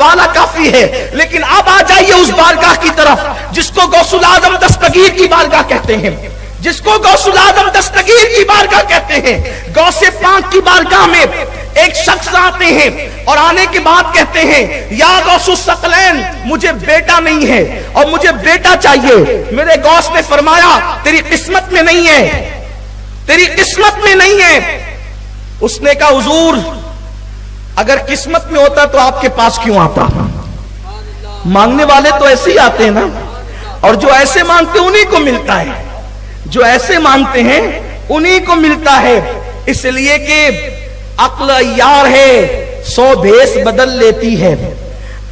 حوالہ کافی ہے، لیکن اب آ جائیے اس بارگاہ کی طرف جس کو غوث العظم دستگیر کی بارگاہ کہتے ہیں، جس کو غوث العظم دستگیر کی بارگاہ کہتے ہیں۔ غوث پاک کی بارگاہ میں ایک شخص آتے ہیں اور آنے کے بعد کہتے ہیں یا غوث الثقلین مجھے بیٹا نہیں ہے اور مجھے بیٹا چاہیے۔ میرے غوث نے فرمایا تیری قسمت میں نہیں ہے، تیری قسمت میں نہیں ہے۔ اس نے کہا حضور اگر قسمت میں ہوتا تو آپ کے پاس کیوں آتا؟ مانگنے والے تو ایسے ہی آتے ہیں نا، اور جو ایسے مانگتے ہیں انہی کو ملتا ہے، جو ایسے مانگتے ہیں انہی کو ملتا ہے۔ اس لیے کہ عقل عیار ہے 100 بھیس بدل لیتی ہے۔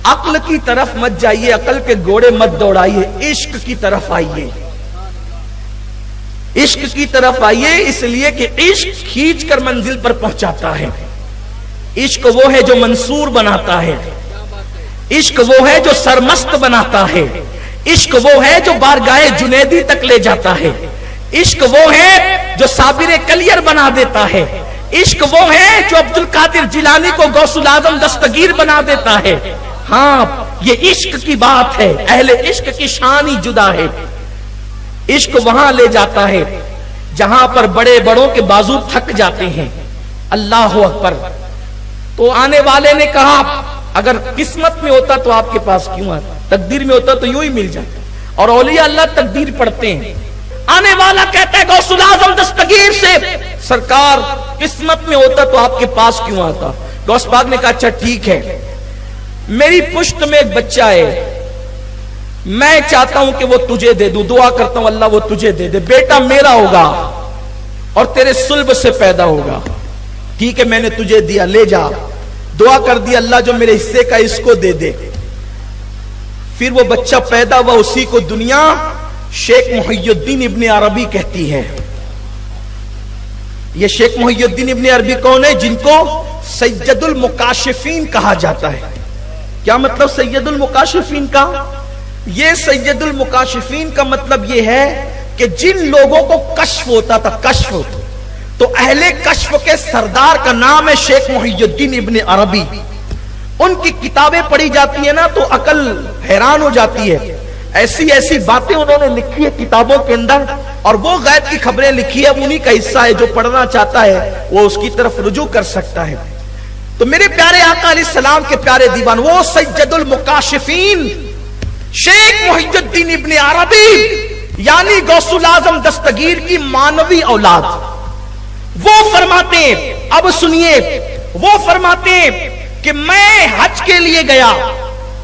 عقل کی طرف مت جائیے، عقل کے گھوڑے مت دوڑائیے، عشق کی طرف آئیے، عشق کی طرف آئیے، اس لیے کہ عشق کھینچ کر منزل پر پہنچاتا ہے۔ عشق وہ ہے جو منصور بناتا ہے، عشق وہ ہے جو سرمست بناتا ہے، عشق وہ ہے جو بارگاہ جنیدی تک لے جاتا ہے، عشق وہ ہے جو صابر کلیر بنا دیتا ہے، عشق وہ ہے جو عبد القادر جیلانی کو غوث العظم دستگیر بنا دیتا ہے۔ ہاں یہ عشق کی بات ہے، اہل عشق کی شان ہی جدا ہے۔ عشق وہاں لے جاتا ہے جہاں پر بڑے بڑوں کے بازو تھک جاتے ہیں۔ اللہ اکبر۔ تو آنے والے نے کہا اگر قسمت میں ہوتا تو آپ کے پاس کیوں آتا، تقدیر میں ہوتا تو یوں ہی مل جاتا، اور اولیاء اللہ تقدیر پڑھتے ہیں۔ آنے والا کہتا ہے غوث العظم دستگیر سے سرکار قسمت میں ہوتا تو آپ کے پاس کیوں آتا؟ غوث پاک نے کہا اچھا ٹھیک ہے، میری پشت میں ایک بچہ ہے، میں چاہتا ہوں کہ وہ تجھے دے دوں، دعا کرتا ہوں اللہ وہ تجھے دے دے، بیٹا میرا ہوگا اور تیرے صلب سے پیدا ہوگا۔ ٹھیک ہے میں نے تجھے دیا، لے جا۔ دعا کر دی اللہ جو میرے حصے کا اس کو دے دے۔ پھر وہ بچہ پیدا ہوا، اسی کو دنیا شیخ محی الدین ابن عربی کہتی ہے۔ یہ شیخ محی الدین ابن عربی کون ہے؟ جن کو سید المکاشفین کہا جاتا ہے۔ کیا مطلب سید المکاشفین کا؟ یہ سید المکاشفین کا مطلب یہ ہے کہ جن لوگوں کو کشف ہوتا تھا، کشف ہوتا، تو اہل کشف کے سردار کا نام ہے شیخ محی الدین ابن عربی۔ ان کی کتابیں پڑھی جاتی ہیں نا تو عقل حیران ہو جاتی ہے، ایسی ایسی باتیں انہوں نے لکھی ہے کتابوں کے اندر، اور وہ غیب کی خبریں لکھی ہے، انہی کا حصہ ہے، جو پڑھنا چاہتا ہے وہ اس کی طرف رجوع کر سکتا ہے۔ تو میرے پیارے آقا علیہ السلام کے پیارے دیوان، وہ سید المکاشفین شیخ محی الدین ابن عربی یعنی غوث العظم دستگیر کی مانوی اولاد، وہ فرماتے ہیں، اب سنیے، وہ فرماتے ہیں کہ میں حج کے لیے گیا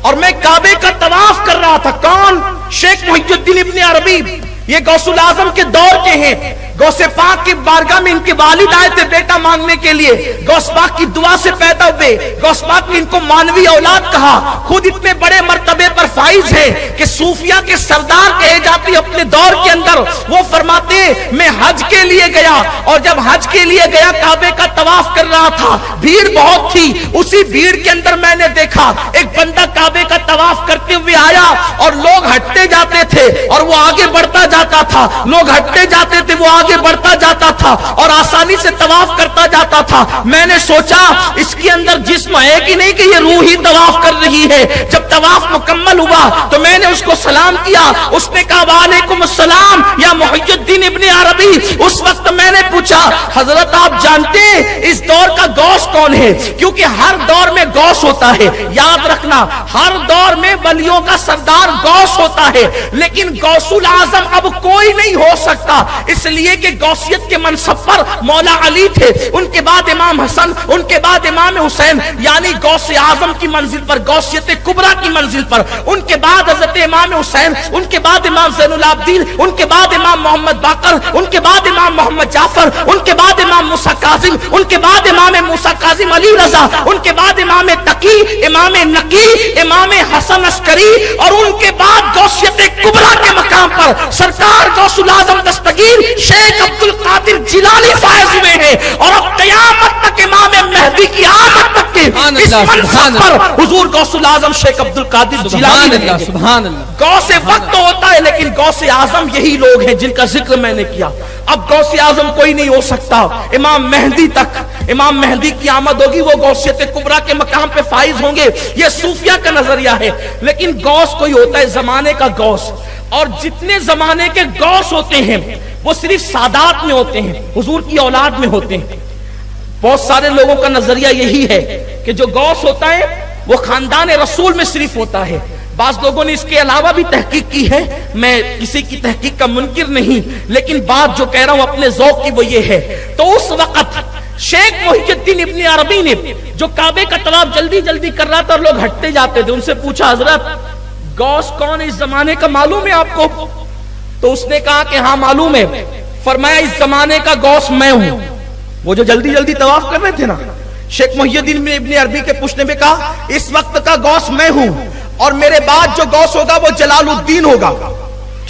اور میں کعبے کا طواف کر رہا تھا۔ کون؟ شیخ محی الدین ابن عربی۔ یہ غوث العظم کے دور کے ہیں۔ غوث پاک کی بارگاہ میں ان کے والد آئے تھے بیٹا مانگنے کے لیے، غوث پاک کی دعا سے پیدا ہوئے، غوث پاک نے ان کو مانوی اولاد کہا۔ خود اتنے بڑے مرتبے پر فائز ہے کہ صوفیہ کے سردار کہے جاتے اپنے دور کے اندر۔ وہ فرماتے میں حج کے لیے گیا، اور جب حج کے لیے گیا کعبے کا طواف کر رہا تھا، بھیڑ بہت تھی، اسی بھیڑ کے اندر میں نے دیکھا ایک بندہ کعبے کا طواف کرتے ہوئے آیا، اور لوگ ہٹتے جاتے تھے اور وہ آگے بڑھتا جاتا تھا، لوگ ہٹتے جاتے تھے وہ آگے بڑھتا جاتا تھا اور آسانی سے طواف کرتا جاتا تھا۔ میں نے سوچا اس کے اندر جسم ہے کہ نہیں کہ یہ روح ہی طواف کر رہی ہے۔ جب طواف مکمل ہوا تو میں نے اس کو سلام کیا، اس نے کہا وعلیکم السلام یا محی الدین ابن عربی۔ اس وقت میں نے پوچھا حضرت آپ جانتے ہیں اس دور کا غوث کون ہے؟ کیونکہ ہر دور میں غوث ہوتا ہے، یاد رکھنا ہر دور میں ولیوں کا سردار غوث ہوتا ہے، لیکن غوث العظم اب کوئی نہیں ہو سکتا، اس لیے کہ غوثیت کے منصب پر مولا علی تھے، ان کے بعد امام حسن، ان کے بعد امام حسین، یعنی غوث اعظم کی منزل پر، غوثیت کبریٰ کی منزل پر، ان کے بعد حضرت امام حسین، ان کے بعد امام زین العابدین، ان کے بعد امام محمد باقر، ان کے بعد امام محمد جعفر، ان کے بعد امام موسیٰ کاظم، ان کے بعد امام موسیٰ کاظم علی رضا، ان کے بعد امام تقی، امام نقی، امام حسن عسکری، اور ان کے بعد غوثیت کبریٰ کے مقام پر سرکار غوث العظم دستگیر شیخ عبد القادر جیلانی فائز ہوئے ہیں، اور اب قیامت تک امام مہدی کی آمد تک کے اس منصب پر حضور غوث العظم شیخ عبد القادر جیلانی رہیں گے۔ غوث وقت تو ہوتا ہے لیکن غوث اعظم یہی لوگ ہیں جن کا ذکر میں نے کیا۔ اب غوث اعظم کوئی نہیں ہو سکتا، امام مہدی تک، امام مہدی کی آمد ہوگی، وہ غوثیت کبریٰ کے مقام پہ فائز ہوں گے، یہ صوفیہ کا نظریہ ہے۔ لیکن غوث کوئی ہوتا ہے زمانے کا غوث، اور جتنے زمانے کے غوث ہوتے ہیں وہ صرف سادات میں ہوتے ہیں، حضور کی اولاد میں ہوتے ہیں۔ بہت سارے لوگوں کا نظریہ یہی ہے کہ جو غوث ہوتا ہے وہ خاندان رسول میں صرف ہوتا ہے۔ بعض لوگوں نے اس کے علاوہ بھی تحقیق کی ہے، میں کسی کی تحقیق کا منکر نہیں، لیکن بات جو کہہ رہا ہوں اپنے ذوق کی وہ یہ ہے۔ تو اس وقت شیخ محی الدین ابن عربی نے جو کعبے کا طواف جلدی جلدی کر رہا تھا اور لوگ ہٹتے جاتے تھے، ان سے پوچھا حضرت غوث کون اس زمانے کا معلوم ہے آپ کو؟ تو اس نے کہا کہ ہاں معلوم ہے۔ فرمایا اس زمانے کا غوث میں ہوں۔ وہ جو جلدی جلدی طواف کر رہے تھے نا، شیخ محی الدین ابن عربی کے پوچھنے میں کہا اس وقت کا غوث میں ہوں، اور میرے بعد جو غوث ہوگا وہ جلال الدین ہوگا۔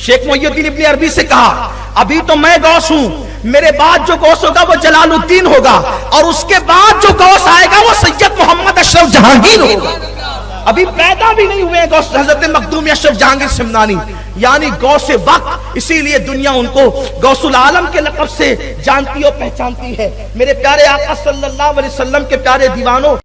شیخ محی الدین ابن عربی سے کہا ابھی تو میں غوث ہوں، میرے بعد جو غوث ہوگا وہ جلال الدین ہوگا، اور اس کے بعد جو غوث آئے گا وہ سید محمد اشرف جہانگیر ہوگا۔ ابھی پیدا بھی نہیں ہوئے غوث حضرت مخدوم اشرف جہانگیر سمنانی، یعنی غوث وقت، اسی لیے دنیا ان کو غوث العالم کے لقب سے جانتی اور پہچانتی ہے۔ میرے پیارے آقا صلی اللہ علیہ وسلم کے پیارے دیوانوں،